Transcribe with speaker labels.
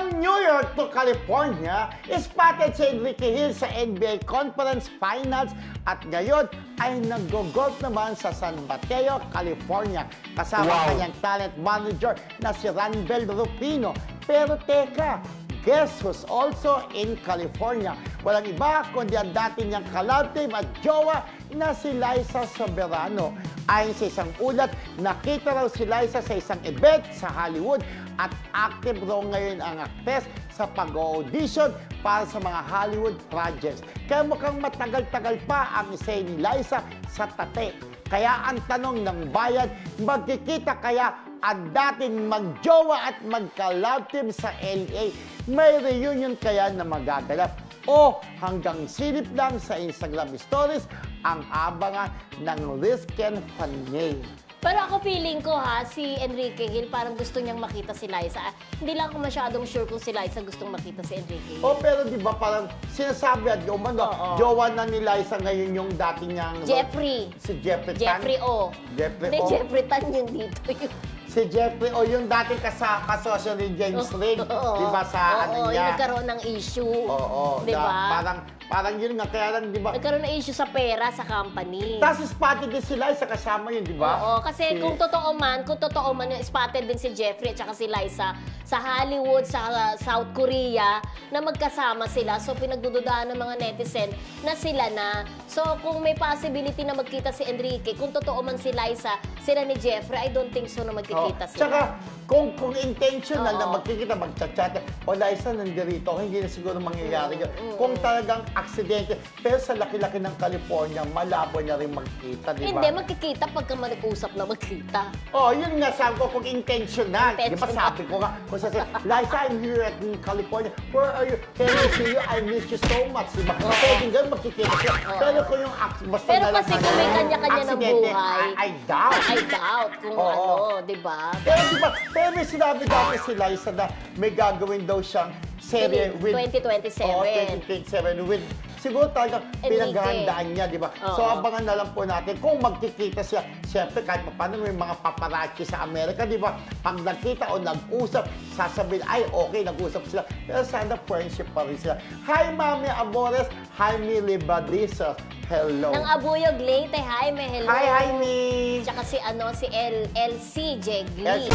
Speaker 1: From New York to California, spotted si Enrique Hill sa NBA Conference Finals at ngayon ay nag-golf naman sa San Mateo, California kasama kanyang talent manager na si Ranbel Rufino. Pero teka, guess who's also in California? Walang iba kundi ang dati niyang ka-love team at jowa na si Liza Soberano. Ayon sa isang ulat, nakita raw si Liza sa isang event sa Hollywood at active raw ngayon ang actress sa pag-audition para sa mga Hollywood projects. Kaya mukhang matagal-tagal pa ang isay ni Liza sa tate. Kaya ang tanong ng bayan, magkikita kaya ang dating magjowa at magka-love team sa LA? May reunion kaya na magaganap? O hanggang silip lang sa Instagram stories ang abangan ng Rizken Fanny?
Speaker 2: Pero ako feeling ko si Enrique Hill parang gusto niyang makita si Liza. Hindi lang ako masyadong sure kung si Liza gustong makita si Enrique Hill.
Speaker 1: Pero di ba parang sinasabi at jowa na ni Liza ngayon yung dati niyang...
Speaker 2: Jeffrey.
Speaker 1: Si Jeffrey Tan.
Speaker 2: Jeffrey O.
Speaker 1: Jeffrey O.
Speaker 2: Jeffrey Tan yun dito.
Speaker 1: Si Jeffrey O, yung dating kasosyo ni James Ring. Di ba sa ano niya?
Speaker 2: Yung nagkaroon ng issue.
Speaker 1: Di ba? Parang yun nga, kaya lang, di ba?
Speaker 2: Nagkaroon ng issue sa pera, sa company.
Speaker 1: Tapos spotted din si Liza kasama yun, di ba?
Speaker 2: Oo, kasi kung totoo man, spotted din si Jeffrey at saka si Liza sa Hollywood, sa South Korea, na magkasama sila. So, pinagdududahan ng mga netizen na sila na. So, kung may possibility na magkita si Enrique, kung totoo man si Liza, sila ni Jeffrey, I don't think so na magkikita sila.
Speaker 1: Tsaka, kung intentional na magkikita, magchat-chat, o Liza nandirito, hindi na siguro mangyayari yun. Kung talagang aksidente, pero sa laki-laki ng California, malabo na rin magkita, di ba?
Speaker 2: Hindi, magkikita pagka mag-usap na magkita.
Speaker 1: Yun nga, sabi ko, kung intentional. Di ba sabi ko nga, kung sasabi, Liza, I'm here at California. Where are you? Can I see you? I miss you so much, di ba? Pwede nga magkikita siya. Pero kung yung basta
Speaker 2: pero kasi kung may kanya-kanya ng buhay,
Speaker 1: I doubt.
Speaker 2: I doubt kung di ba?
Speaker 1: Pero di ba, pero may sinabi dati si Liza na may gagawin daw siyang serye with
Speaker 2: 2027.
Speaker 1: 2027 with siguro talagang pinaghahandaan niya, di ba? So abangan na lang po natin kung magkikita siya. Siyempre, kahit paano may mga paparazzi sa Amerika, di ba? Pag nagkita o nag-usap, sasabihin, ay, okay, nag-usap sila. Pero sana friendship pa rin sila. Hi, Mami Amores. Hi, Millie Badisa. Hello.
Speaker 2: Nang Abuyog Leyte, hi, hello.
Speaker 1: Hi, Mi.
Speaker 2: Tsaka si LC Jegli.